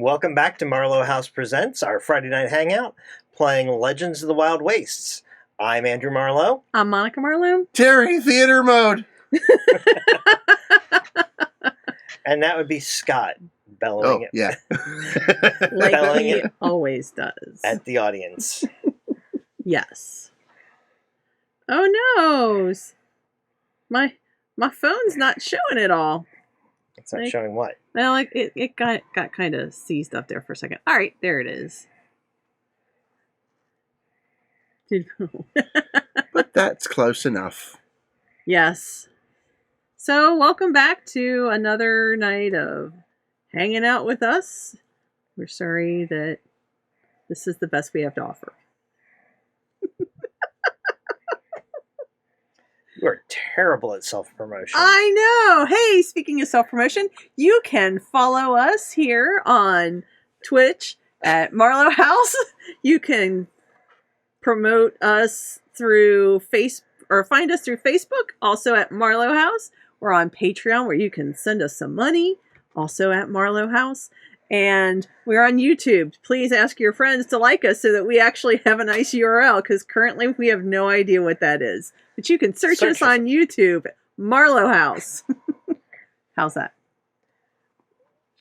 Welcome back to Marlowe House Presents, our Friday night hangout, playing Legends of the Wild Wastes. I'm Andrew Marlowe. I'm Monica Marlowe. Terry, theater mode. And that would be Scott bellowing it yeah. Like Telling he it. always does. at the audience. Yes. Oh no! My phone's not showing it all. It's not showing what? Well, it got kind of seized up there for a second. All right, there it is. But that's close enough. Yes. So, welcome back to another night of hanging out with us. We're sorry that this is the best we have to offer. You are terrible at self-promotion. I know. Hey, speaking of self-promotion, you can follow us here on Twitch at Marlowe House. You can promote us through find us through Facebook, also at Marlowe House. We're on Patreon where you can send us some money, also at Marlowe House. And we're on YouTube. Please ask your friends to like us so that we actually have a nice URL, because currently we have no idea what that is. But you can search us on YouTube, Marlowe House. How's that?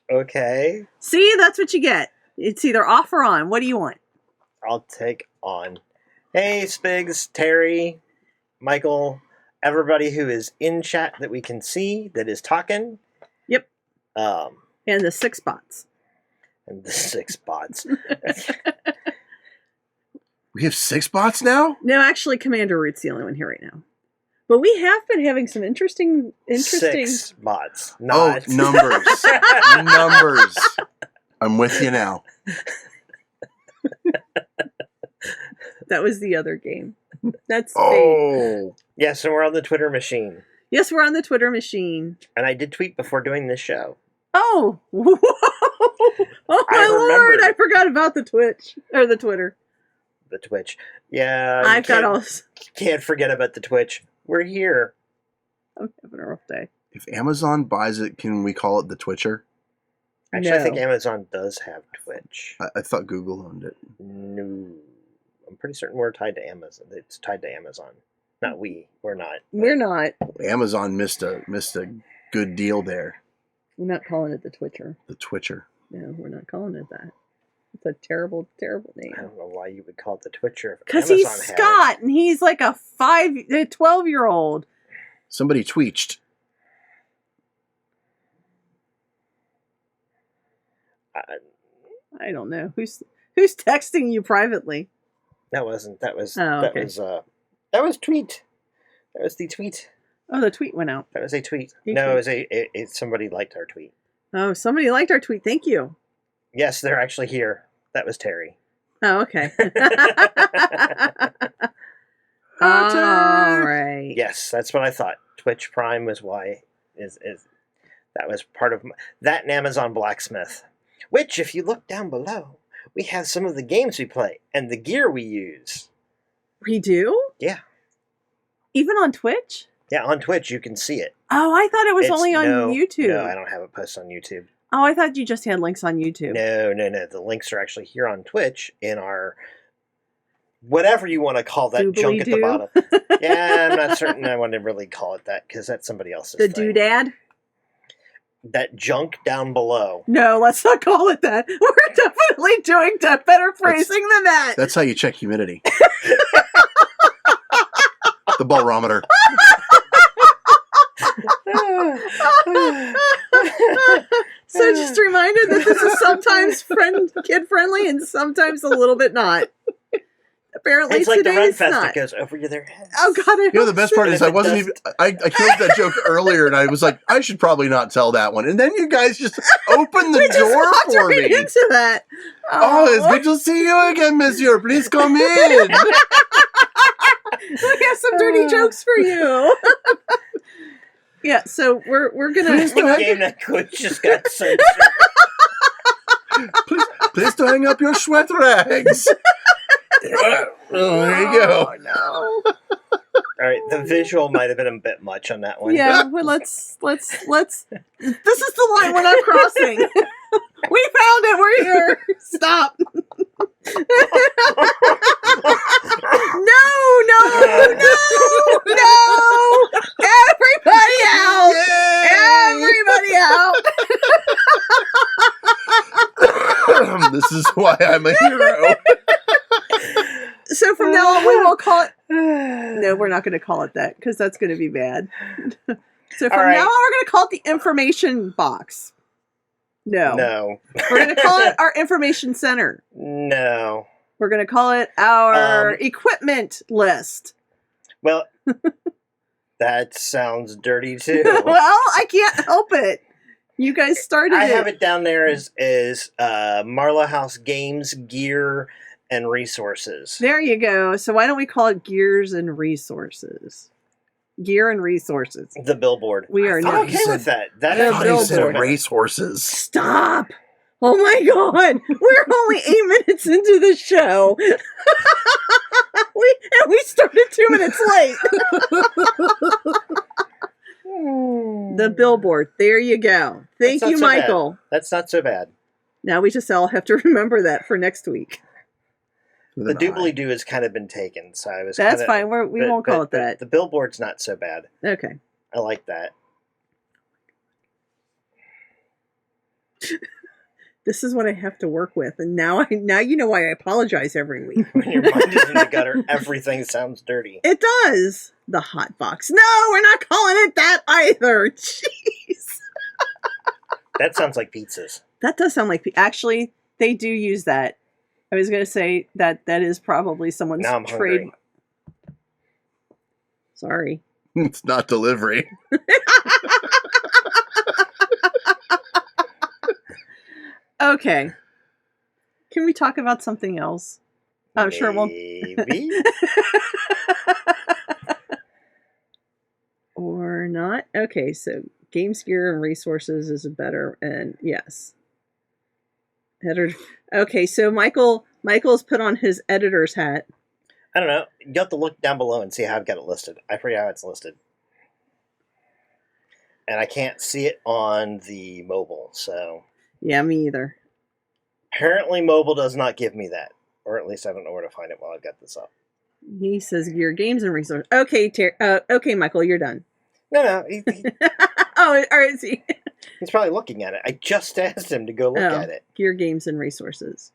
Okay. See, that's what you get. It's either off or on. What do you want? I'll take on. Hey, Spigs, Terry, Michael, everybody who is in chat that we can see that is talking. Yep. And the 6 bots. And the 6 bots. We have 6 bots now? No, actually, Commander Root's the only one here right now. But we have been having some interesting... 6 bots. Not. Oh, numbers. Numbers. I'm with you now. That was the other game. That's fate. Oh. Yes, and we're on the Twitter machine. Yes, we're on the Twitter machine. And I did tweet before doing this show. Oh! Whoa. Oh, my Lord! I forgot about the Twitch. Or the Twitter. The Twitch. Yeah. I've got all... Can't forget about the Twitch. We're here. I'm having a rough day. If Amazon buys it, can we call it the Twitcher? Actually, I think Amazon does have Twitch. I thought Google owned it. No. I'm pretty certain we're tied to Amazon. It's tied to Amazon. Not we. We're not. We're not. Amazon missed a good deal there. We're not calling it the Twitcher. The Twitcher. No, we're not calling it that. It's a terrible, terrible name. I don't know why you would call it the Twitcher. Because he's Scott, and he's like a 12-year-old. Somebody tweeched. I don't know. Who's texting you privately? That wasn't. That was. Oh, okay. That was tweet. That was the tweet. Oh, the tweet went out. That was a tweet. No, it was somebody liked our tweet. Oh, somebody liked our tweet. Thank you. Yes, they're actually here. That was Terry. Oh, okay. All right. Yes, that's what I thought. Twitch Prime was why is that was part of that and Amazon Blacksmith. Which, if you look down below, we have some of the games we play and the gear we use. We do? Yeah. Even on Twitch? Yeah, on Twitch you can see it. Oh, I thought it was only on YouTube. No, I don't have it posted on YouTube. Oh, I thought you just had links on YouTube. No. The links are actually here on Twitch in our whatever you want to call that junk at the bottom. Yeah, I'm not certain I want to really call it that because that's somebody else's The thing. doodad? That junk down below. No, let's not call it that. We're definitely doing better phrasing than that. That's how you check humidity. The barometer. So just a reminder that this is sometimes kid-friendly and sometimes a little bit not. Apparently it's like the Run today's Fest not. that goes over their heads. Oh, God, You know, the best part is I wasn't even... I came up with that joke earlier, and I was like, I should probably not tell that one. And then you guys just opened the door for right me. Into that. Oh, it's good to see you again, monsieur. Please come in. We have some dirty jokes for you. Yeah, so we're gonna... The game that coach just got censored. Please don't hang up your sweat rags. Oh, there you go. Oh, no. All right, the visual might have been a bit much on that one. Yeah, well, let's. This is the line we're not crossing. We found it. We're here. Stop. No. Everybody out. Everybody out. This is why I'm a hero. So from now on, we won't call it. No, we're not going to call it that because that's going to be bad. So from now on, we're going to call it the information box. No. We're going to call it our information center. No. We're going to call it our equipment list. Well, that sounds dirty too. Well, I can't help it. You guys started I it. have it down there as Marlowe House Games, Gear, and Resources. There you go. So why don't we call it Gears and Resources? Gear and Resources. The billboard. We are I'm not. okay with that. I The thought he said billboard. racehorses. Stop! Oh my god! We're only 8 minutes into the show. we started 2 minutes late. The billboard. There you go. Thank That's you, not so Michael. bad. That's not so bad. Now we just all have to remember that for next week. The doobly-doo has kind of been taken, so I was That's kinda, fine. We won't call it but that. The billboard's not so bad. Okay. I like that. This is what I have to work with, and now you know why I apologize every week. When your mind is in the gutter, everything sounds dirty. It does. The hot box. No, we're not calling it that either. Jeez. That sounds like pizzas. That does sound like actually they do use that. I was going to say that is probably someone's Now I'm trade. hungry. Sorry. It's not delivery. Okay. Can we talk about something else? I'm sure it won't. Maybe. Or not. Okay, so Games Gear and Resources is a better, and yes. Editor. Okay, so Michael's put on his editor's hat. I don't know. You have to look down below and see how I've got it listed. I forget how it's listed. And I can't see it on the mobile, so... Yeah, me either. Apparently mobile does not give me that. Or at least I don't know where to find it while I've got this up. He says Gear Games and Resources. Okay, okay, Michael, you're done. No, Oh, all right, see. he's probably looking at it. I just asked him to go look at it. Gear Games and Resources.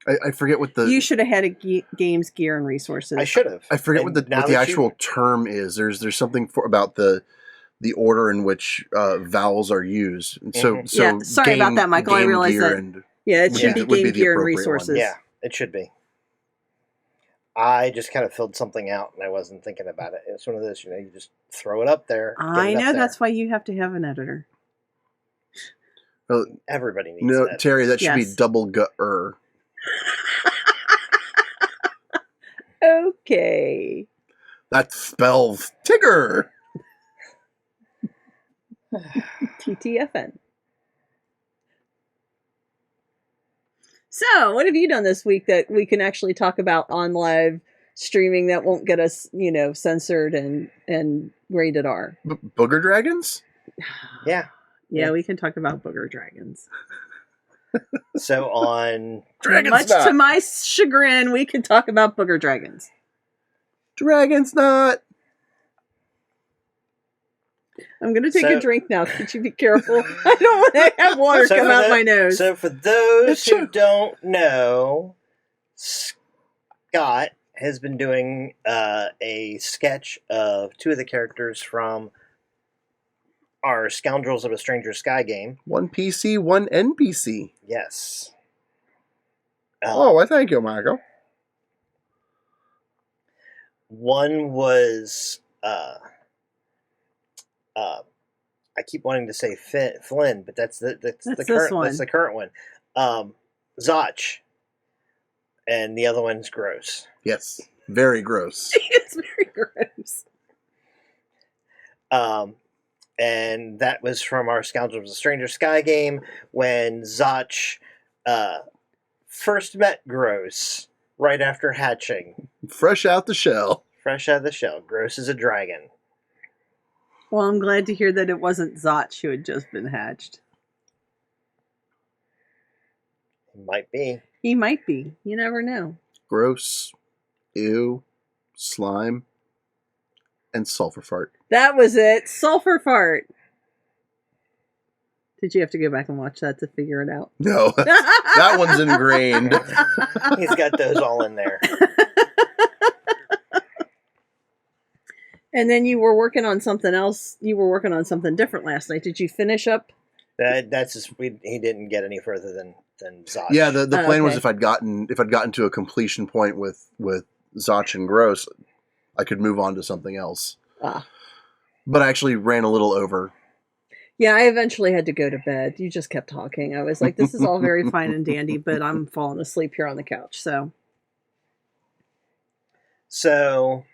I forget what the You should have had a Games Gear and Resources. I should have. I forget what the actual term is. There's something about the order in which vowels are used. And so Yeah, sorry about that, Michael. I Game realized Gear that. and Yeah, it should would be be Game the Gear and appropriate one. Resources. Yeah, it should be. I just kind of filled something out and I wasn't thinking about it. It's one of those, you just throw it up there. I know, that's why you have to have an editor. Oh, Everybody needs no, that. Terry, that should be Yes. double gut-er. Okay. That spells Tigger. TTFN. So, what have you done this week that we can actually talk about on live streaming that won't get us, censored and rated R? Booger dragons? Yeah. Yeah, we can talk about booger dragons. So on Much to my chagrin, we can talk about booger dragons. Dragon's not. I'm going to take a drink now. Could you be careful? I don't want to have water come out my nose. So for those who don't know, Scott has been doing a sketch of two of the characters from our Scoundrels of a Stranger Sky game. One PC, one NPC. Yes. Oh, well, thank you, Michael. One was I keep wanting to say Flynn, but that's the current one. That's the current one. Zotch, and the other one's Gross. Yes, very gross. It's very gross. And that was from our Scoundrels of the Stranger Sky game when Zotch first met Gross right after hatching. Fresh out the shell. Fresh out of the shell. Gross is a dragon. Well, I'm glad to hear that it wasn't Zotch who had just been hatched. Might be. He might be. You never know. Gross, ew, slime, and sulfur fart. That was it. Sulfur fart. Did you have to go back and watch that to figure it out? No, that one's ingrained. He's got those all in there. And then you were working on something else. You were working on something different last night. Did you finish up? That's just he didn't get any further than Zach. Yeah, the plan was okay. if I'd gotten to a completion point with Zach and Gross, I could move on to something else. Ah. But I actually ran a little over. Yeah, I eventually had to go to bed. You just kept talking. I was like, this is all very fine and dandy, but I'm falling asleep here on the couch. So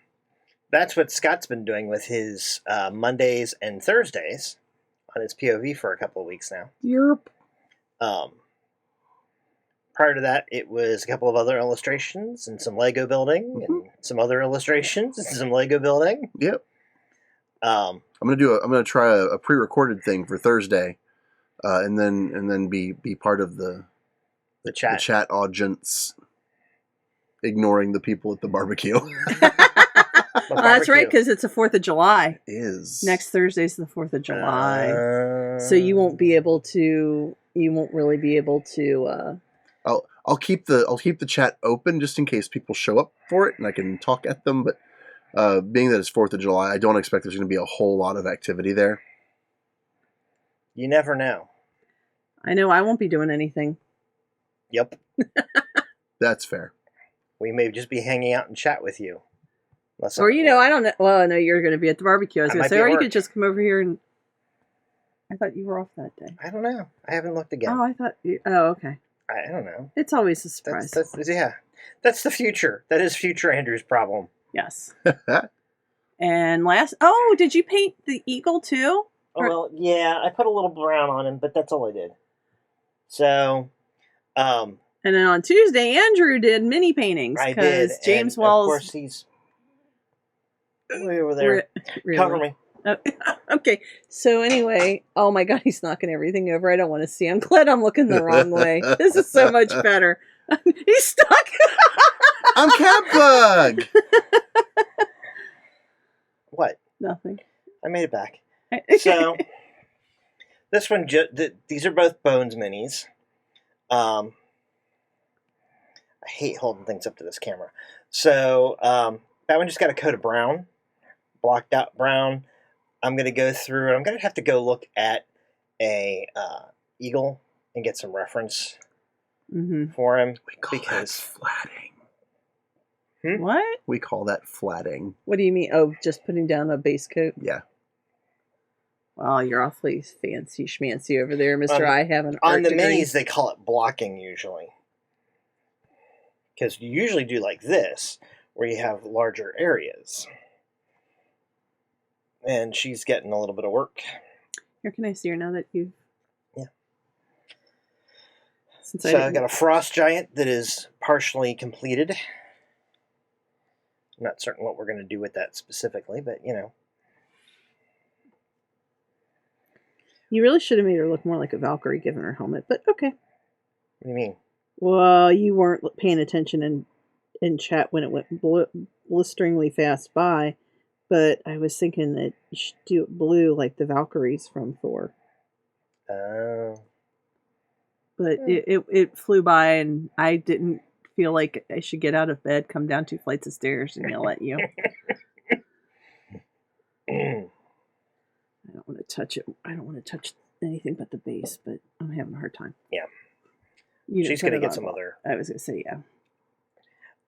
that's what Scott's been doing with his Mondays and Thursdays on his POV for a couple of weeks now. Yep. Prior to that, it was a couple of other illustrations and some Lego building and some other illustrations and some Lego building. Yep. Um, I'm gonna try a pre-recorded thing for Thursday, and then be part of the chat audience, ignoring the people at the barbecue. That's right, because it's the 4th of July. It is. Next Thursday's the 4th of July. So you won't be able to. You won't really be able to. I'll keep the chat open just in case people show up for it and I can talk at them. But being that it's 4th of July, I don't expect there's going to be a whole lot of activity there. You never know. I know I won't be doing anything. Yep. That's fair. We may just be hanging out and chat with you. Or I don't know. Well, I know you're going to be at the barbecue. I was I going might to say, be at or you work. could just come over here and. I thought you were off that day. I don't know. I haven't looked again. Oh, I thought. Oh, okay. I don't know. It's always a surprise. That's that's the future. That is future Andrew's problem. Yes. And did you paint the eagle too? Oh, well, yeah, I put a little brown on him, but that's all I did. So, And then on Tuesday, Andrew did mini paintings I did. because James and Wells. Of course, he's way over there. Really? Cover me. Oh, okay. So anyway, oh my God, he's knocking everything over. I don't want to see. I'm glad I'm looking the wrong way. This is so much better. He's stuck. I'm Catbug. What? Nothing. I made it back. So, this one, these are both Bones minis. I hate holding things up to this camera. So, that one just got a coat of brown, blocked out brown. I'm going to go through and I'm going to have to go look at a eagle and get some reference for him. We call that flatting. What? We call that flatting. What do you mean? Oh, just putting down a base coat? Yeah. Wow, you're awfully fancy schmancy over there, Mr. I have an On art the degree. minis, they call it blocking usually. Because you usually do like this, where you have larger areas. And she's getting a little bit of work. Here, can I see her now that you've... Yeah. Since So I've got a frost giant that is partially completed. I'm not certain what we're going to do with that specifically, but you know. You really should have made her look more like a Valkyrie given her helmet, but okay. What do you mean? Well, you weren't paying attention in chat when it went blisteringly fast by, but I was thinking that you should do it blue like the Valkyries from Thor. Oh. But it flew by, and I didn't feel like I should get out of bed, come down 2 flights of stairs, and yell at you. I don't want to touch it. I don't want to touch anything but the base, but I'm having a hard time. Yeah. You She's going to get some other... I was going to say, yeah.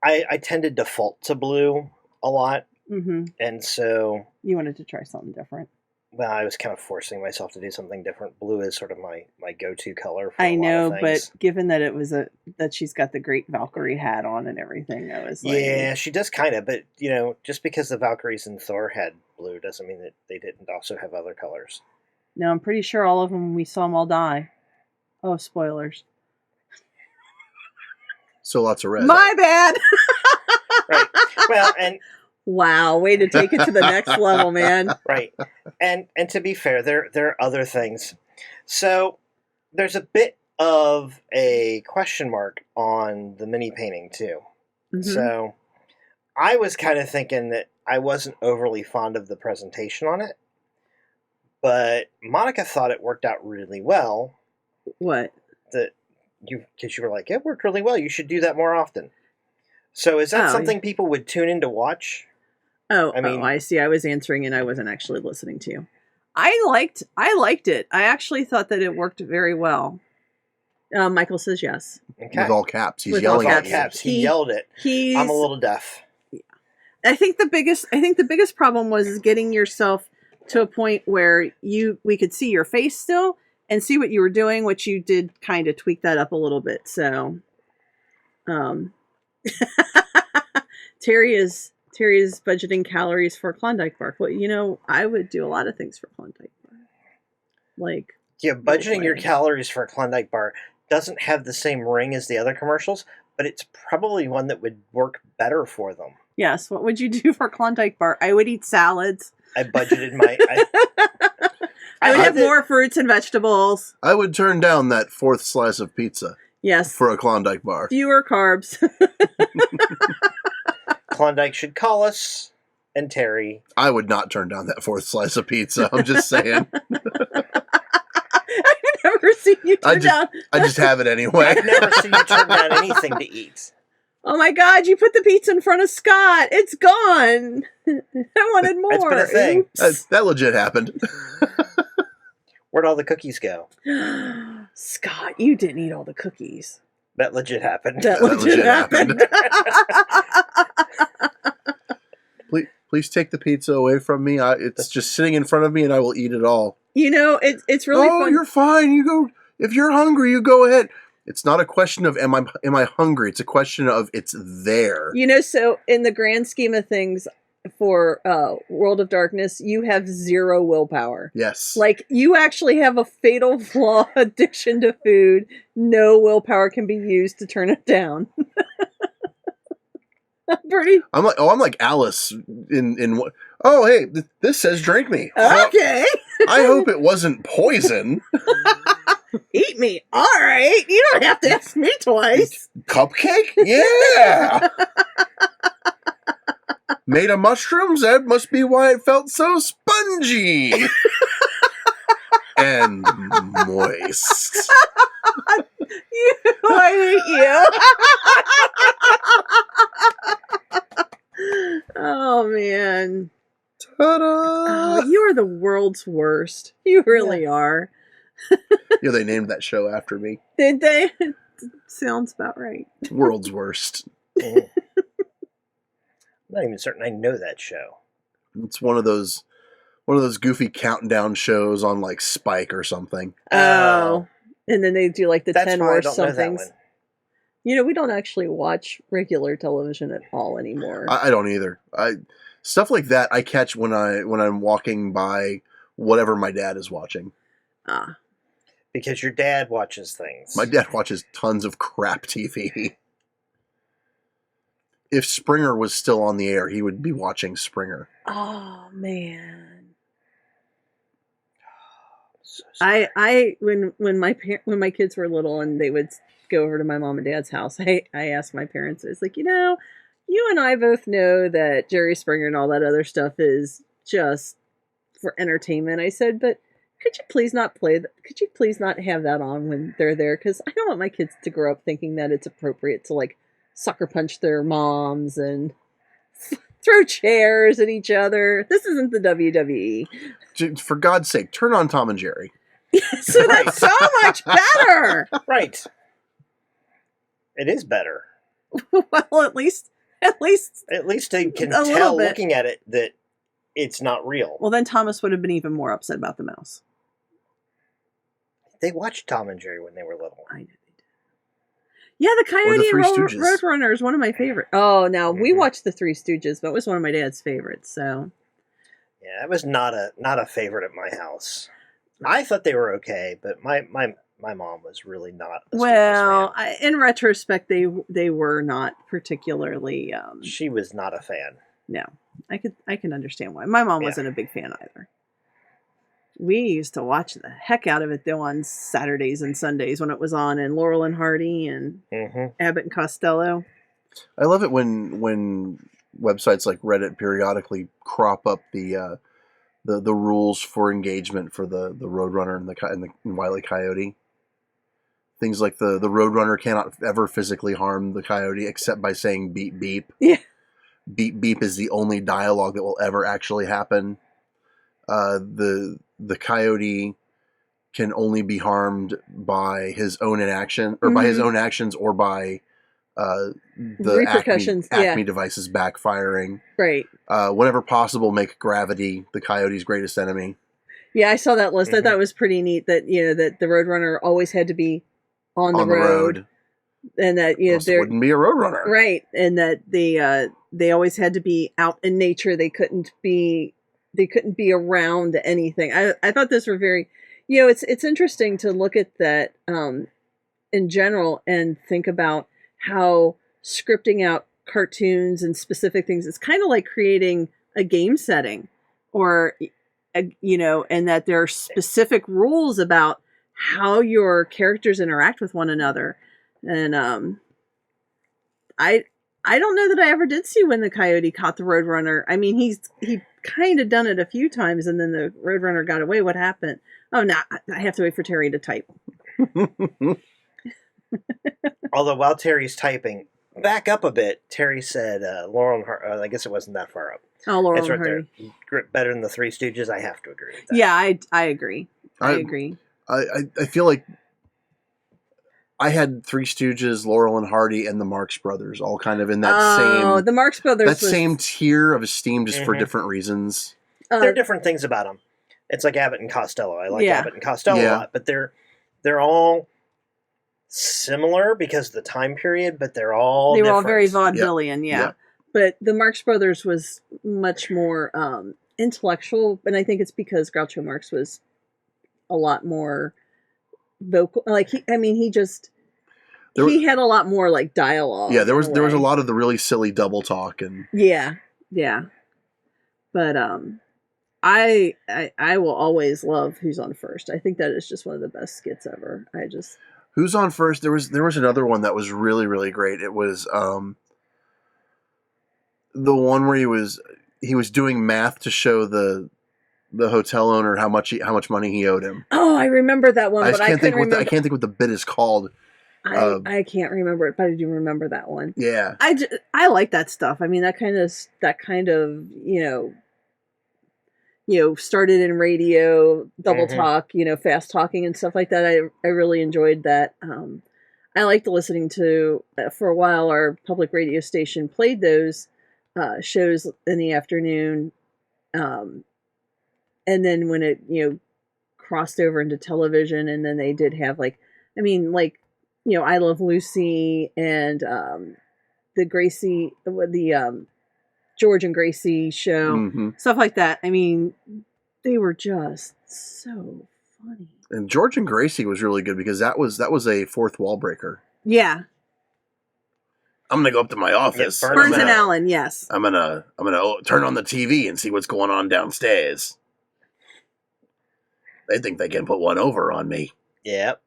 I tend to default to blue a lot, Mm-hmm. and so... You wanted to try something different. Well, I was kind of forcing myself to do something different. Blue is sort of my go-to color for I a know, lot of but things. given that it was that she's got the great Valkyrie hat on and everything, I was like... Yeah, she does kind of, but, you know, just because the Valkyries in Thor had blue doesn't mean that they didn't also have other colors. No, I'm pretty sure all of them, we saw them all die. Oh, spoilers. So lots of red. My bad! Right. Well, and... Wow, way to take it to the next level, man. Right. And to be fair, there are other things. So there's a bit of a question mark on the mini painting too. Mhm. So I was kind of thinking that I wasn't overly fond of the presentation on it, but Monica thought it worked out really well. What? Because you were like, it worked really well. You should do that more often. So is that something people would tune in to watch? I mean, I see. I was answering and I wasn't actually listening to you. I liked it. I actually thought that it worked very well. Michael says yes. Okay. With all caps. He's With yelling all at caps. He yelled it. I'm a little deaf. I think the biggest problem was getting yourself to a point where we could see your face still and see what you were doing, which you did kind of tweak that up a little bit. So, Terry is budgeting calories for Klondike bar. Well, I would do a lot of things for Klondike bar. Like, yeah, budgeting your calories for a Klondike bar doesn't have the same ring as the other commercials, but it's probably one that would work better for them. Yes. What would you do for Klondike bar? I would eat salads. I budgeted my... I would have more fruits and vegetables. I would turn down that 4th slice of pizza. Yes. For a Klondike bar. Fewer carbs. Klondike should call us and Terry. I would not turn down that 4th slice of pizza. I'm just saying. I've never seen you turn down. I just have it anyway. I've never seen you turn down anything to eat. Oh my God, you put the pizza in front of Scott. It's gone. I wanted more. It's been a thing. That legit happened. Where'd all the cookies go? Scott, you didn't eat all the cookies. That legit happened. That legit happened. Please take the pizza away from me. It's just sitting in front of me and I will eat it all. It's really fun. Oh, you're fine. You go. If you're hungry, you go ahead. It's not a question of am I hungry? It's a question of it's there. So in the grand scheme of things, for World of Darkness, you have 0 willpower. Yes. Like, you actually have a fatal flaw addiction to food. No willpower can be used to turn it down. I'm like Alice in what? Oh, hey, this says drink me. Okay. I hope it wasn't poison. Eat me. All right. You don't have to ask me twice. Cupcake? Yeah. Made of mushrooms? That must be why it felt so spongy. And moist. I hate you. Oh, man. Ta-da! Oh, you are the world's worst. You really are. Yeah, they named that show after me. Did they? Sounds about right. World's worst. I'm not even certain I know that show. It's one of those goofy countdown shows on like Spike or something. Oh. And then they do like the That's 10 why I worst don't know that somethings. one. We don't actually watch regular television at all anymore. I don't either. Stuff like that I catch when I'm walking by whatever my dad is watching. Because your dad watches things. My dad watches tons of crap TV. If Springer was still on the air, he would be watching Springer. Oh, man. So when my kids were little and they would go over to my mom and dad's house, I asked my parents, I was like, you and I both know that Jerry Springer and all that other stuff is just for entertainment. I said, but could you please not could you please not have that on when they're there? Because I don't want my kids to grow up thinking that it's appropriate to like sucker punch their moms and throw chairs at each other. This isn't the WWE. For God's sake, turn on Tom and Jerry. So that's so much better. Right. It is better. Well, at least they can tell looking at it that it's not real. Well, then Thomas would have been even more upset about the mouse. They watched Tom and Jerry when they were little. I know they did. Yeah, the Coyote and Roadrunner is one of my favorites. Oh, now we watched the Three Stooges, but it was one of my dad's favorites. So yeah, it was not a favorite at my house. I thought they were okay, but my mom was really not. Well, in retrospect, they were not particularly. She was not a fan. No, I can understand why. My mom wasn't a big fan either. we used to watch the heck out of it though on Saturdays and Sundays when it was on, and Laurel and Hardy and Abbott and Costello. I love it when websites like Reddit periodically crop up the rules for engagement for the Roadrunner and the Wile E. Coyote. Things like the Roadrunner cannot ever physically harm the Coyote except by saying beep beep. Yeah. Beep beep is the only dialogue that will ever actually happen. The Coyote can only be harmed by his own inaction, or by his own actions, or by the repercussions, Acme devices backfiring. Right. Whenever possible, make gravity the Coyote's greatest enemy. Yeah, I saw that list. I thought it was pretty neat that that the Roadrunner always had to be on the road, and that there wouldn't be a Roadrunner, right? And that they always had to be out in nature. They couldn't be around anything. I thought those were very, it's interesting to look at that in general and think about how scripting out cartoons and specific things, it's kind of like creating a game setting, or and that there are specific rules about how your characters interact with one another. And I don't know that I ever did see when the Coyote caught the Roadrunner. I mean, he kind of done it a few times, and then the Roadrunner got away. What happened? Oh, no, I have to wait for Terry to type. Although while Terry's typing, back up a bit, Terry said Laurel and Hardy. I guess it wasn't that far up. Oh, Laurel and Hardy. Better than the Three Stooges. I have to agree with that. Yeah, I agree. I agree. I feel like I had Three Stooges, Laurel and Hardy, and the Marx Brothers all kind of in that same... the Marx Brothers same tier of esteem, just for different reasons. There are different things about them. It's like Abbott and Costello. I like Abbott and Costello a lot, but they're all similar because of the time period, but they were all very vaudevillian, yeah. But the Marx Brothers was much more intellectual, and I think it's because Groucho Marx was a lot more vocal. Like he had a lot more like dialogue. Yeah, there was a lot of the really silly double talk and yeah. But I will always love Who's on First. I think that is just one of the best skits ever. Who's on First? There was another one that was really, really great. It was the one where he was doing math to show the hotel owner how much money he owed him. Oh, I remember that one, I can't think what the bit is called. I can't remember it, but I do remember that one. Yeah, I like that stuff. I mean, that kind of started in radio, double talk, fast talking and stuff like that. I really enjoyed that. I liked listening to, for a while, our public radio station played those shows in the afternoon. And then when it, crossed over into television, and then they did have I Love Lucy and the Gracie, the George and Gracie show, stuff like that. I mean, they were just so funny. And George and Gracie was really good because that was a fourth wall breaker. Yeah. I'm gonna go up to my office. Burns and Allen, yes. I'm gonna turn on the TV and see what's going on downstairs. They think they can put one over on me. Yep.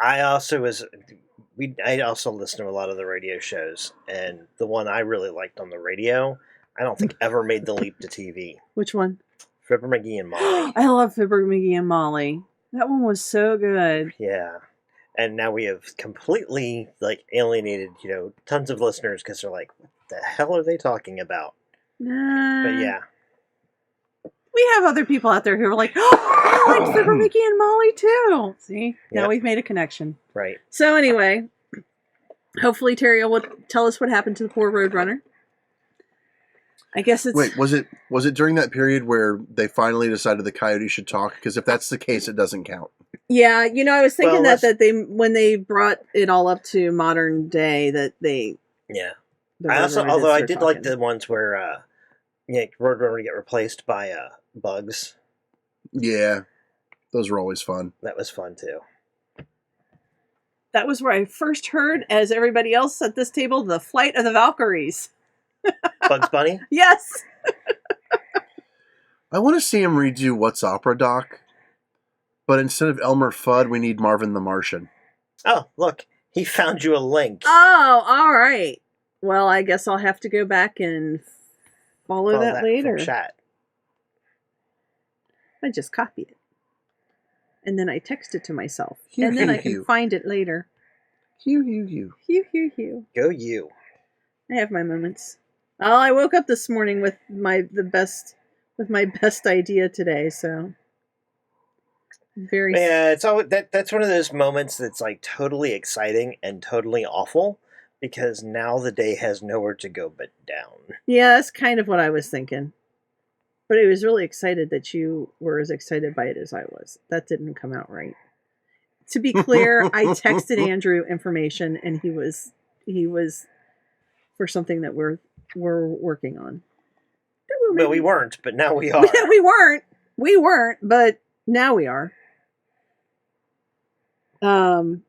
I also listen to a lot of the radio shows, and the one I really liked on the radio, I don't think ever made the leap to TV. Which one? Fibber McGee and Molly. I love Fibber McGee and Molly. That one was so good. Yeah. And now we have completely alienated, tons of listeners because they're like, what the hell are they talking about? But yeah. We have other people out there who are like, oh, I like Fibber McGee and Molly too. See? Now we've made a connection. Right. So anyway, hopefully Terry will tell us what happened to the poor Roadrunner. I guess it's... Wait, was it during that period where they finally decided the Coyote should talk? Because if that's the case, it doesn't count. Yeah, I was thinking that they, when they brought it all up to modern day, that they... Yeah. Although I did like the ones where Roadrunner would get replaced by Bugs. Yeah. Those were always fun. That was fun, too. That was where I first heard, as everybody else at this table, the Flight of the Valkyries. Bugs Bunny? Yes. I want to see him redo What's Opera Doc, but instead of Elmer Fudd, we need Marvin the Martian. Oh, look, he found you a link. Oh, all right. Well, I guess I'll have to go back and follow that from later. chat. I just copy it. And then I text it to myself. Hew, and then hew, I can hew. find it later. Hew, hew, hew. Hew, hew, hew. Go you. I have my moments. Oh, I woke up this morning with my best idea today, so very Yeah, it's always, that's one of those moments that's like totally exciting and totally awful because now the day has nowhere to go but down. Yeah, that's kind of what I was thinking. But I was really excited that you were as excited by it as I was. That didn't come out right. To be clear, I texted Andrew information, and he was for something that we're working on. Well, we weren't, but now we are. We weren't, but now we are. Oh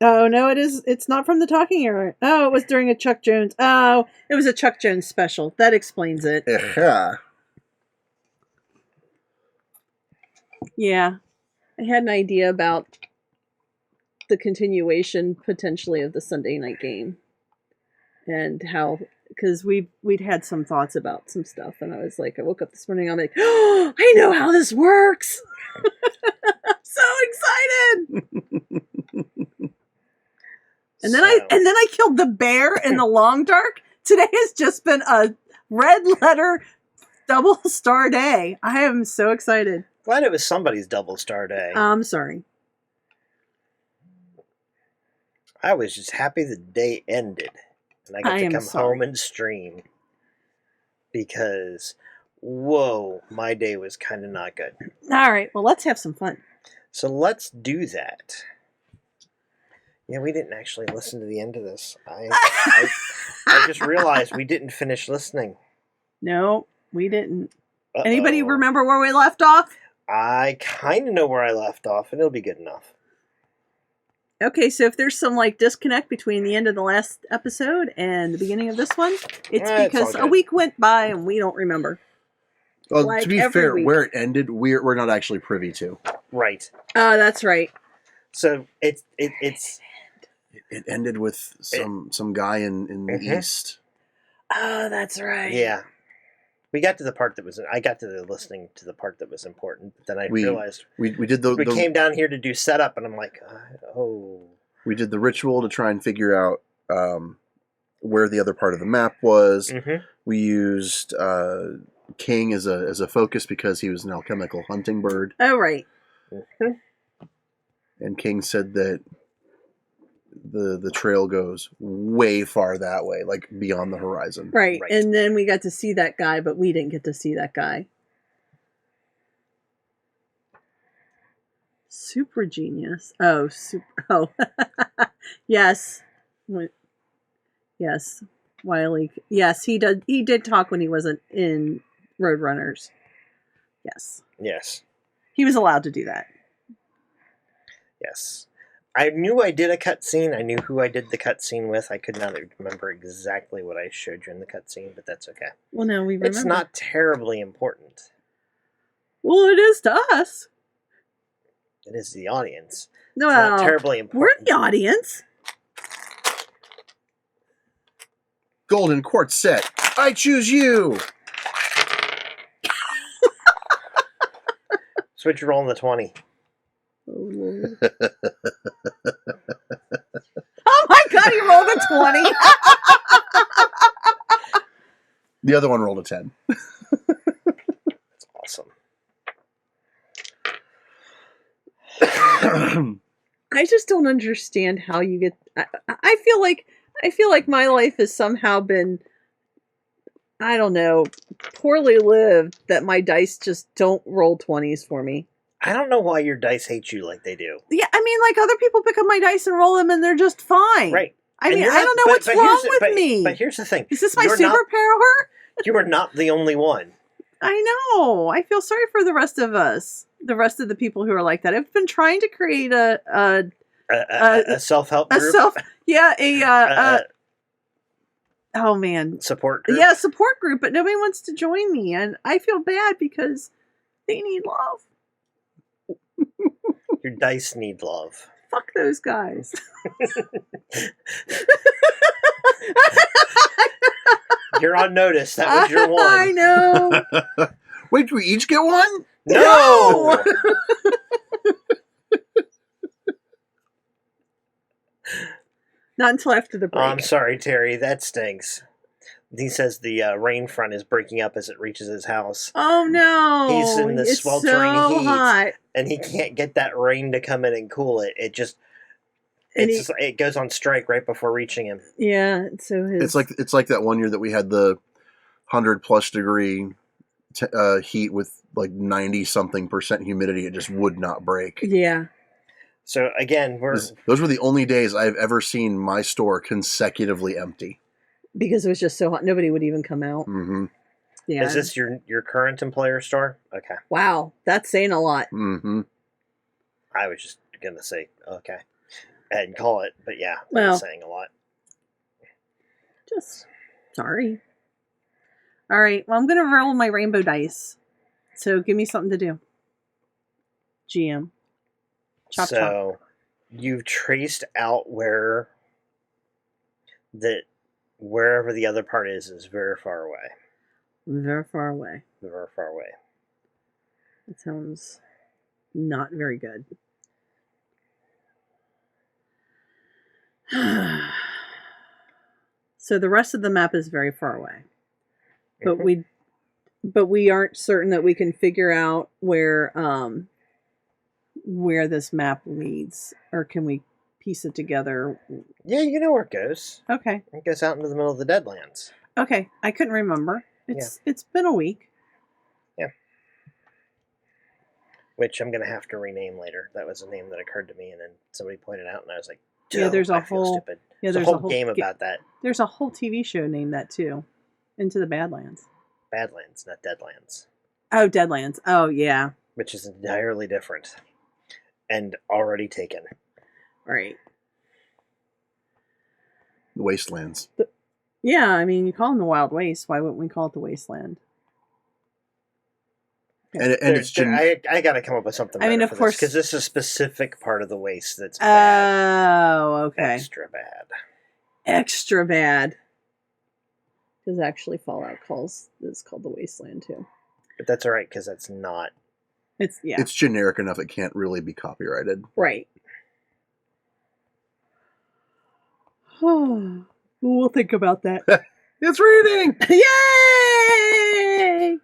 no, it's not from the Talking Era. Oh, it was during a Chuck Jones. Oh, it was a Chuck Jones special. That explains it. Yeah. I had an idea about the continuation potentially of the Sunday night game. And how, because we'd had some thoughts about some stuff, and I was like, I woke up this morning, I'm like, oh, I know how this works. I'm so excited. And then I killed the bear in the long dark. Today has just been a red letter double star day. I am so excited. Glad it was somebody's double star day. I'm sorry. I was just happy the day ended. And I got to come home and stream. Because, whoa, my day was kind of not good. All right, well, let's have some fun. So let's do that. Yeah, we didn't actually listen to the end of this. I just realized we didn't finish listening. No, we didn't. Uh-oh. Anybody remember where we left off? I kind of know where I left off, and it'll be good enough. Okay, so if there's some disconnect between the end of the last episode and the beginning of this one, it's because a week went by and we don't remember. Well, to be fair, where it ended, we're not actually privy to. Right. Oh, that's right. So it ended with some guy in the east. Oh, that's right. Yeah. We got to the part that was. I got to the listening to the part that was important, but then I realized we did the. We came down here to do setup, and I'm like, oh. We did the ritual to try and figure out where the other part of the map was. Mm-hmm. We used King as a focus because he was an alchemical hunting bird. Oh, right. Mm-hmm. And King said that the trail goes way far that way, like beyond the horizon. Right. And then we got to see that guy, but we didn't get to see that guy. Super genius. Oh, yes. Yes. Wiley. Yes, he did talk when he wasn't in Roadrunners. Yes. Yes. He was allowed to do that. Yes. I knew I did a cutscene. I knew who I did the cutscene with. I could not remember exactly what I showed you in the cutscene, but that's okay. Well, no, we remember. It's not terribly important. Well, it is to us. It is the audience. No, it's not terribly important. We're the audience. Golden quartz set. I choose you. Switch your roll in the 20. Oh, Lord. Oh my God, he rolled a 20. The other one rolled a 10. That's awesome. I just don't understand how you get. I feel like my life has somehow been, I don't know, poorly lived. That my dice just don't roll 20s for me. I don't know why your dice hate you like they do. Yeah, I mean, like other people pick up my dice and roll them, and they're just fine. Right. I mean, I don't know what's wrong with me. But here's the thing: is this my superpower? You are not the only one. I know. I feel sorry for the rest of us. The rest of the people who are like that. I've been trying to create a self-help group. A Oh man. support group. Yeah, support group, but nobody wants to join me, and I feel bad because they need love. Your dice need love. Fuck those guys. You're on notice. That was your one. I know. Wait, do we each get one? No! Not until after the Oh, break. I'm sorry, Terry. That stinks. He says the rain front is breaking up as it reaches his house, Oh no! He's in the it's sweltering so heat. hot. and he can't get that rain to come in and cool it. It just And it goes on strike right before reaching him. Yeah, so his It's like that one year that we had the 100+ degree heat with like 90-something% humidity. It just would not break. yeah. So again, Those were the only days I've ever seen my store consecutively empty. Because it was just so hot, nobody would even come out. Mm-hmm. Yeah. Is this your current employer store? Okay, Wow, that's saying a lot. Mm-hmm. I was just gonna say okay, and call it, but yeah, Well. that's saying a lot. Just sorry. All right. Well, I'm gonna roll my rainbow dice. So give me something to do. GM. Chop so chop. you've traced out wherever the other part is very far away. Very far away. Very far away. That sounds not very good. So the rest of the map is very far away. But Mhm. we aren't certain that we can figure out where this map leads, or can we piece it together? Yeah, you know where it goes. Okay. It goes out into the middle of the Deadlands. Okay. I couldn't remember. It's been a week. Which I'm gonna have to rename later. That was a name that occurred to me, and then somebody pointed out, and I was like, Yeah, there's a I feel whole- stupid. Yeah, There's a whole game about that. There's a whole TV show named that too. Into the Badlands. Badlands, not Deadlands, Oh, Deadlands. Oh, yeah. which is entirely different and already taken. Right. The Wastelands. Yeah, I mean, you call them the Wild Waste. Why wouldn't we call it the Wasteland? And it's I got to come up with something. I mean, better of for course- because this is a specific part of the waste that's bad, Oh, okay. extra bad. Extra bad. Because actually, Fallout is called the Wasteland too. But that's all right because that's not. it's generic enough it can't really be copyrighted. Right. We'll think about that. It's reading. Yay!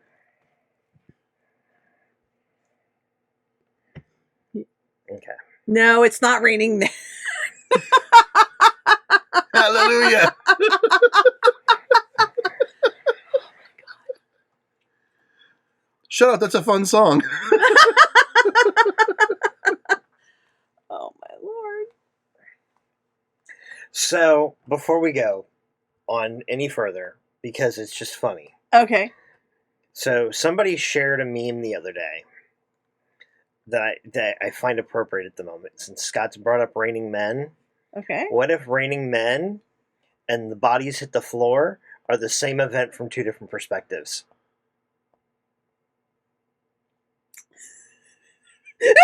Okay. No, it's not raining. Hallelujah. Shut up, that's a fun song. Oh my lord. So before we go on any further, because it's just funny. Okay. So somebody shared a meme the other day that I find appropriate at the moment. Since Scott's brought up Raining Men, Okay. what if Raining Men and the bodies hit the floor are the same event from two different perspectives? He's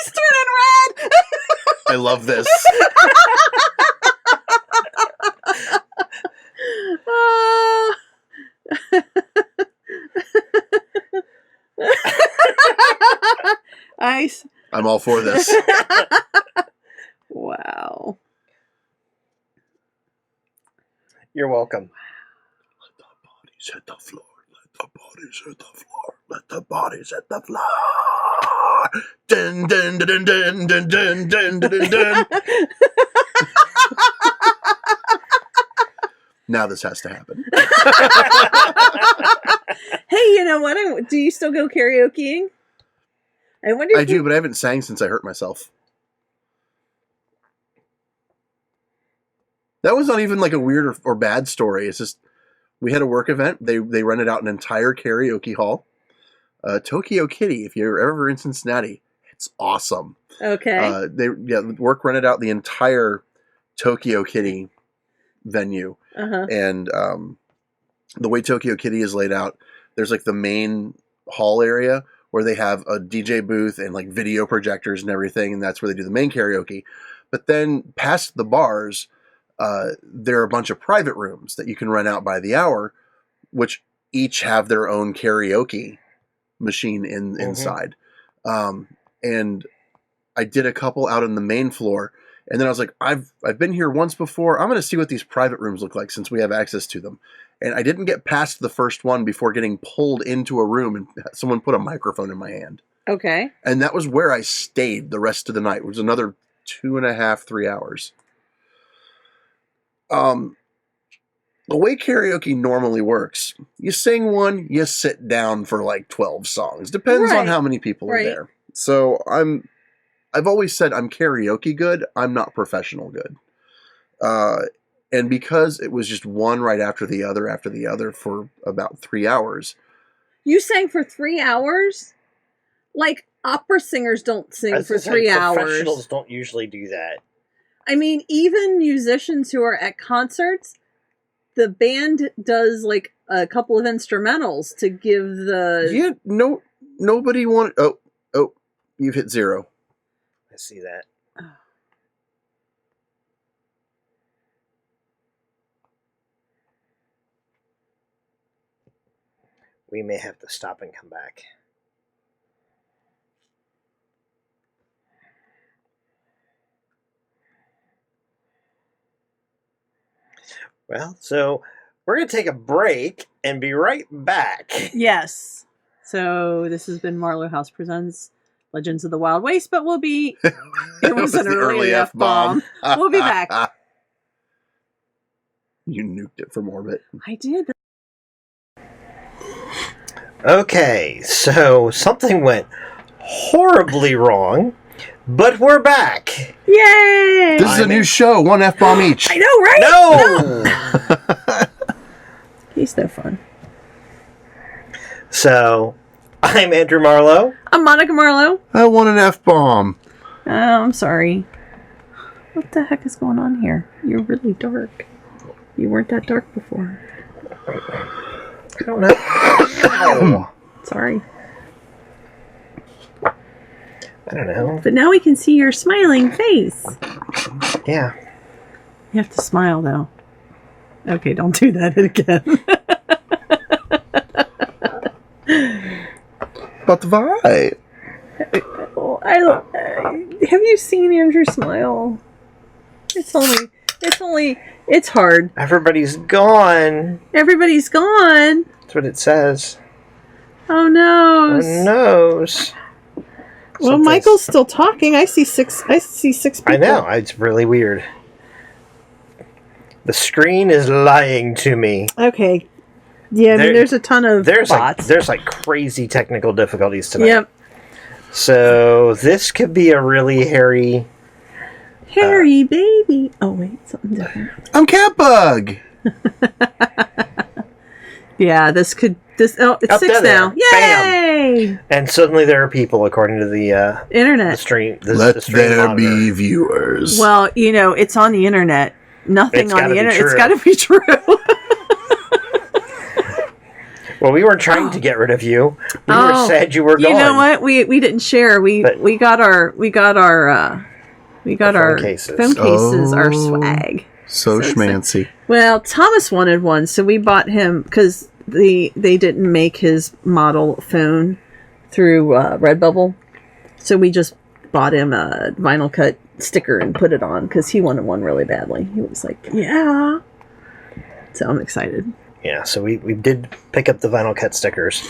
turning red. I love this. Oh. Ice. I'm all for this. Wow. You're welcome. Let the bodies hit the floor. Let the bodies hit the floor. Let the bodies hit the floor. Dun dun dun dun dun dun dun dun dun. Now this has to happen. Hey, you know what? Do you still go karaokeing? I wonder. I do, but I haven't sang since I hurt myself. That was not even like a weird or bad story. It's just we had a work event. They rented out an entire karaoke hall. Tokyo Kitty, if you're ever in Cincinnati, it's awesome. Okay. Work rented out the entire Tokyo Kitty venue. Uh-huh. And the way Tokyo Kitty is laid out, there's like the main hall area where they have a DJ booth and like video projectors and everything, and that's where they do the main karaoke. But then past the bars, there are a bunch of private rooms that you can rent out by the hour, which each have their own karaoke machine inside. And I did a couple out on the main floor, and then I was like, I've been here once before. I'm going to see what these private rooms look like since we have access to them. And I didn't get past the first one before getting pulled into a room and someone put a microphone in my hand. Okay. And that was where I stayed the rest of the night. It was another 2.5, 3 hours. The way karaoke normally works, you sing one, you sit down for like 12 songs. Depends on how many people are there. So I've always said I'm karaoke good. I'm not professional good. And because it was just one right after the other for about 3 hours. You sang for 3 hours? Like, opera singers don't sing for 3 hours. Professionals don't usually do that. I mean, even musicians who are at concerts, the band does like a couple of instrumentals to give the... Yeah, nobody wanted... Oh, you've hit 0. I see that. We may have to stop and come back. Well, so we're going to take a break and be right back. Yes. So this has been Marlowe House Presents Legends of the Wild Waste, but we'll be... It was an early F-bomb. We'll be back. You nuked it from orbit. I did. Okay, so something went horribly wrong, but we're back. Yay! This is a new show, 1 F-bomb each. I know, right? No! He's no fun. So, I'm Andrew Marlowe. I'm Monica Marlowe. I want an F-bomb. Oh, I'm sorry. What the heck is going on here? You're really dark. You weren't that dark before. I don't know. Ow. Sorry. I don't know. But now we can see your smiling face. Yeah. You have to smile, though. Okay, don't do that again. But why? Have you seen Andrew smile? It's hard. Everybody's gone. Everybody's gone. That's what it says. Oh no. Who knows? Well, Something's- Michael's still talking. I see six people. I know. It's really weird. The screen is lying to me. Okay. Yeah, I mean, there's a ton of There's bots. like crazy technical difficulties tonight. Yep. So this could be a really hairy. Harry, baby. Oh wait, something different. I'm Catbug. Yeah, this. Oh, it's Up 6 there, now. there. Yay! And suddenly there are people, according to the Internet. stream. The Let stream there monitor. be viewers. Well, it's on the internet. Nothing It's on gotta the be internet. true. It's got to be true. Well, we weren't trying to get rid of you. We were sad you were gone. You know what? We didn't share. We got our phone cases. phone cases, our Oh. swag. so schmancy. Well, Thomas wanted one, so we bought him because they didn't make his model phone through Redbubble, so we just bought him a vinyl cut sticker and put it on because he wanted one really badly. He was like, "Yeah," so I'm excited. Yeah, so we did pick up the vinyl cut stickers,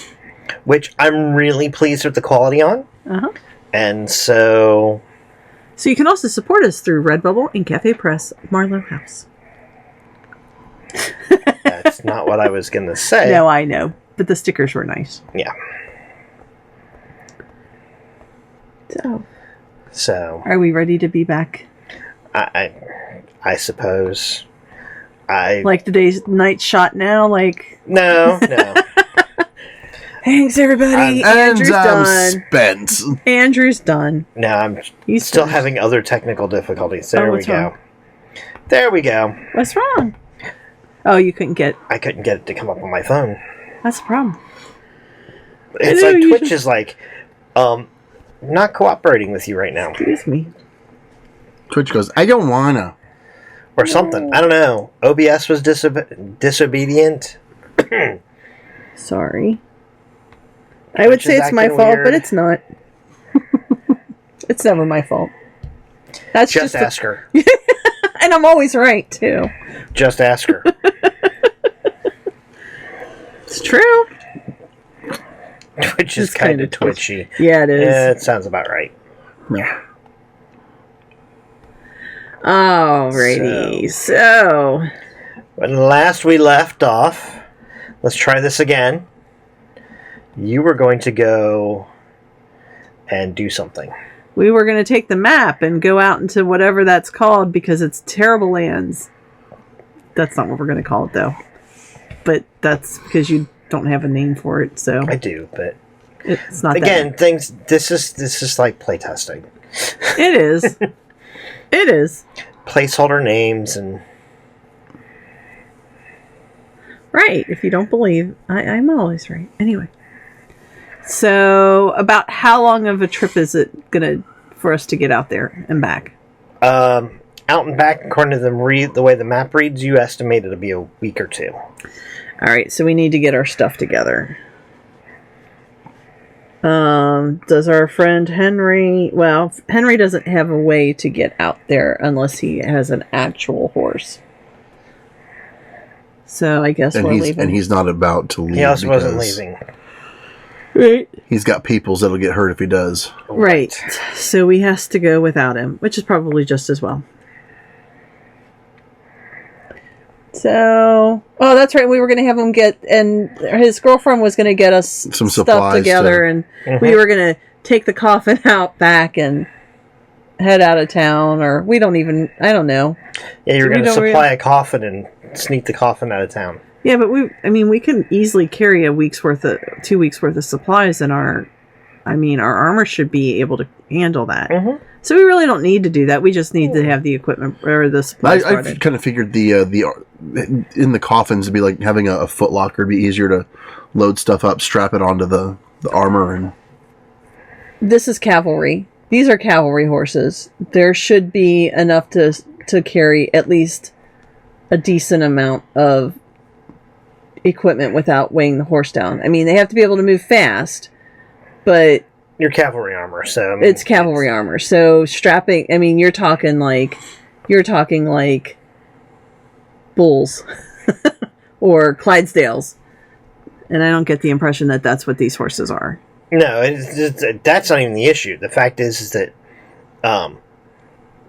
which I'm really pleased with the quality on. Uh-huh. And so... So you can also support us through Redbubble and Cafe Press, Marlowe House. That's not what I was going to say. No, I know, but the stickers were nice. Yeah. So, Are we ready to be back? I suppose. Like today's night shot now? Like, No. thanks everybody. And Andrew's I'm done. spent. Andrew's done. No, I'm He's still done. having other technical difficulties. There we what's go. wrong? There we go. What's wrong? Oh, you couldn't get. I couldn't get it to come up on my phone. That's the problem. It's know, like you Twitch just- is like, not cooperating with you right now, Excuse me. Twitch goes, I don't wanna. or something. I don't know. OBS was disobedient. Sorry. I would Twitch say is it's my acting fault, weird. but it's not. It's never my fault. That's Just just. ask her. And I'm always right too. Just ask her. It's true. Twitch is It's kinda kind of twitchy. Yeah, it is. Yeah, it sounds about right. Yeah. Alrighty. So, When last we left off, let's try this again. You were going to go and do something. we were going to take the map and go out into whatever that's called because it's Terrible Lands. That's not what we're going to call it, though. But that's because you don't have a name for it, so I do, but it's not again, things. This is like playtesting. that. It is. It is. Placeholder names and Right. If you don't believe, I'm always right. Anyway. So, about how long of a trip is it gonna for us to get out there and back? out and back. According to the way the map reads, you estimate it'll be a week or two. All right. So we need to get our stuff together. Does our friend Henry? Well, Henry doesn't have a way to get out there unless he has an actual horse. So I guess we're leaving. And he's not about to leave. He also wasn't because leaving. Right. He's got peoples that'll get hurt if he does. Right. So we has to go without him, which is probably just as well. So, oh, that's right. We were going to have him get, and his girlfriend was going to get us Some stuff supplies together, and we were going to take the coffin out back and head out of town, or we don't even, I don't know. Yeah, you're We going to don't supply a coffin and sneak the coffin out of town. Yeah, but we can easily carry 2 weeks worth of supplies in our armor should be able to handle that. Mm-hmm. So we really don't need to do that. We just need to have the equipment or the supplies brought I in. kind of figured the in the coffins it'd be like having a foot locker. It'd be easier to load stuff up, strap it onto the armor, and This is cavalry. These are cavalry horses. There should be enough to carry at least a decent amount of equipment without weighing the horse down. I mean, they have to be able to move fast, but Your cavalry armor, so I mean, it's cavalry armor. So strapping, I mean, you're talking like bulls or Clydesdales. And I don't get the impression that that's what these horses are. No, that's not even the issue. The fact is that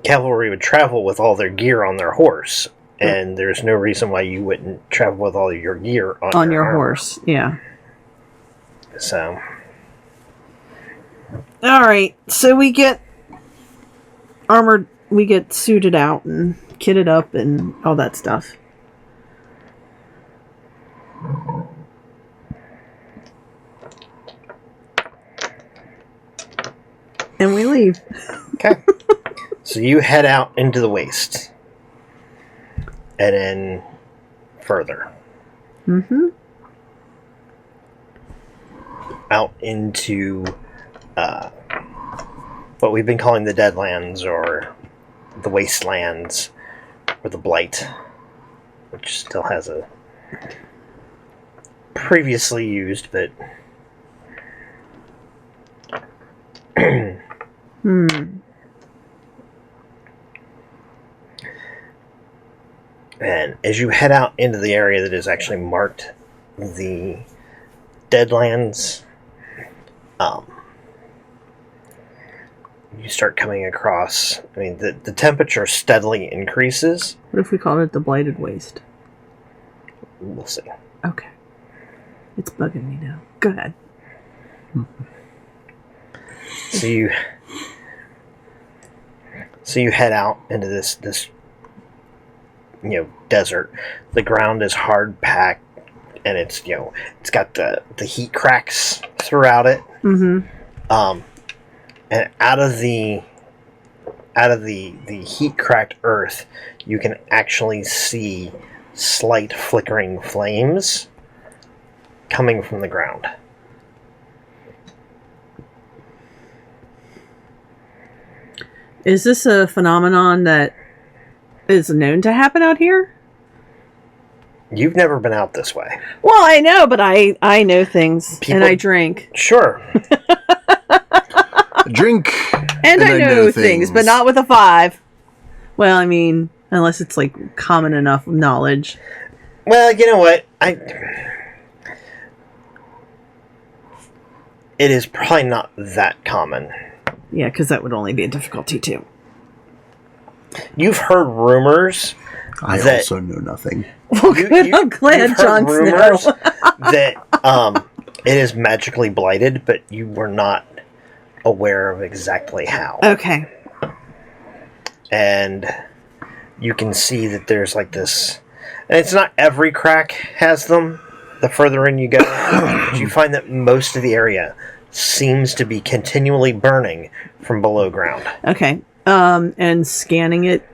cavalry would travel with all their gear on their horse, and there's no reason why you wouldn't travel with all your gear on your armor. horse. Yeah. So, All right. So we get armored, we get suited out and kitted up and all that stuff. And we leave. okay. So you head out into the waste, and then further Mm-hmm. out into what we've been calling the Deadlands, or the Wastelands, or the Blight, which still has a previously used, but and as you head out into the area that is actually marked the Deadlands, you start coming across, I mean, the temperature steadily increases. What if we called it the Blighted Waste? We'll see. Okay. It's bugging me now. Go ahead. So you head out into this desert. The ground is hard packed, and it's it's got the heat cracks throughout it. Mm-hmm. And out of the out of the heat cracked earth, you can actually see slight flickering flames coming from the ground. Is this a phenomenon that is known to happen out here? You've never been out this way. Well, I know, but I know things, and I drink. Sure. Drink. And I know things, but not with a 5. Well, I mean, unless it's like common enough knowledge. Well, you know what? It is probably not that common. Yeah, because that would only be a difficulty too. You've heard rumors. I also know nothing. Well, good. I'm glad Jon Snow. That it is magically blighted, but you were not aware of exactly how. Okay. And you can see that there's like this, and it's not every crack has them. The further in you go, but you find that most of the area seems to be continually burning from below ground. Okay. And scanning it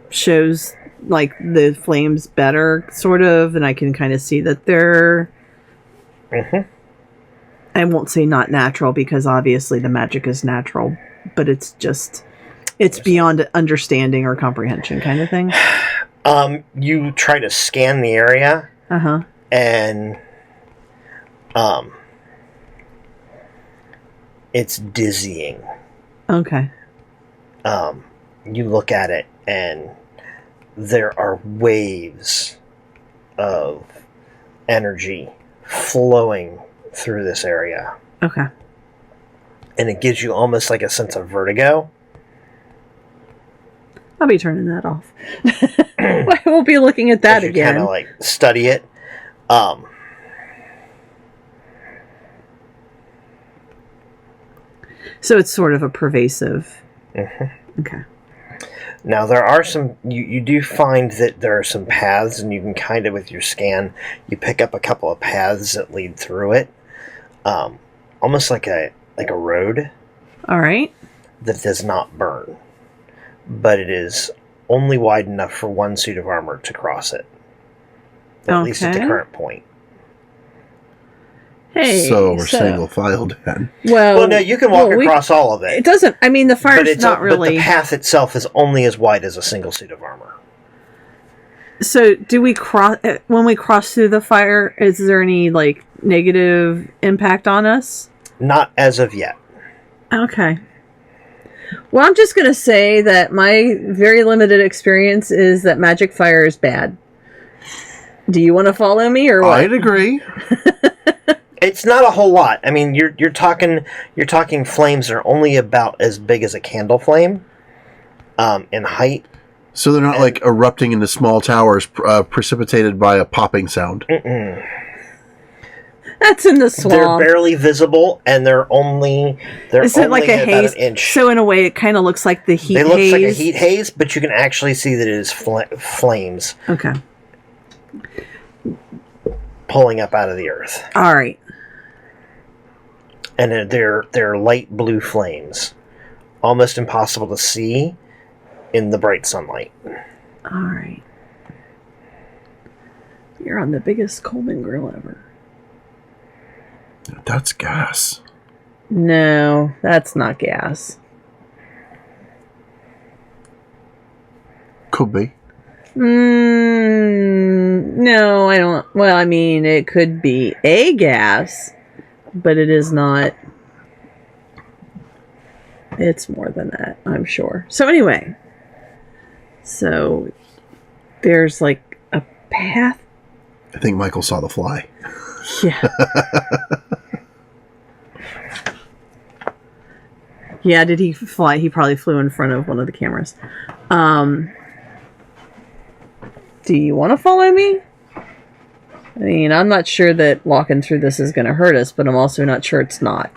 shows like the flames better, sort of, and I can kind of see that they're. Mm-hmm. I won't say not natural because obviously the magic is natural, but it's just beyond understanding or comprehension, kind of thing. You try to scan the area. Uh-huh. And it's dizzying. Okay. You look at it and there are waves of energy flowing through this area. Okay. And it gives you almost like a sense of vertigo. I'll be turning that off. I won't be looking at that again. Kind of like study it. So it's sort of a pervasive. Mm-hmm. Okay. Now there are some. You do find that there are some paths, and you can kind of with your scan, you pick up a couple of paths that lead through it, almost like a road. All right. That does not burn, but it is only wide enough for one suit of armor to cross it. At least at the current point. Hey, so we're single filed then. Well, no, you can walk across all of it. It doesn't. I mean, the fire's not really. But the path itself is only as wide as a single suit of armor. So, do we cross when we cross through the fire? Is there any like negative impact on us? Not as of yet. Okay. Well, I'm just gonna say that my very limited experience is that magic fire is bad. Do you want to follow me or what? I'd agree. It's not a whole lot. I mean, you're talking flames that are only about as big as a candle flame, in height. So they're not like erupting into small towers, precipitated by a popping sound. Mm-mm. That's in the swamp. They're barely visible, and they're only Is it like a haze? An inch. So in a way, it kind of looks like the heat haze. It looks like a heat haze, but you can actually see that it is flames. Okay. Pulling up out of the earth. All right. And they're light blue flames, almost impossible to see in the bright sunlight. All right. You're on the biggest Coleman grill ever. That's gas. No, that's not gas. Could be. No, I don't. Well, I mean, it could be a gas, but it is not. It's more than that, I'm sure. So anyway, so there's like a path. I think Michael saw the fly. Yeah. Yeah, did he fly? He probably flew in front of one of the cameras. Do you want to follow me? I mean, I'm not sure that walking through this is going to hurt us, but I'm also not sure it's not.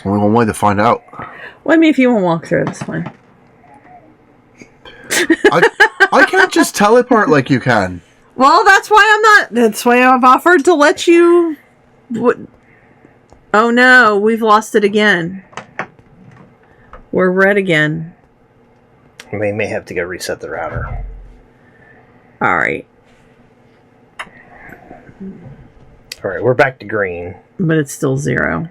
Only one way to find out. Well, I mean, if you want to walk through, that's fine. I can't just teleport like you can. Well, that's why I'm not. That's why I've offered to let you. What? Oh no, we've lost it again. We're red again. We may have to go reset the router. All right. All right, we're back to green. But it's still 0.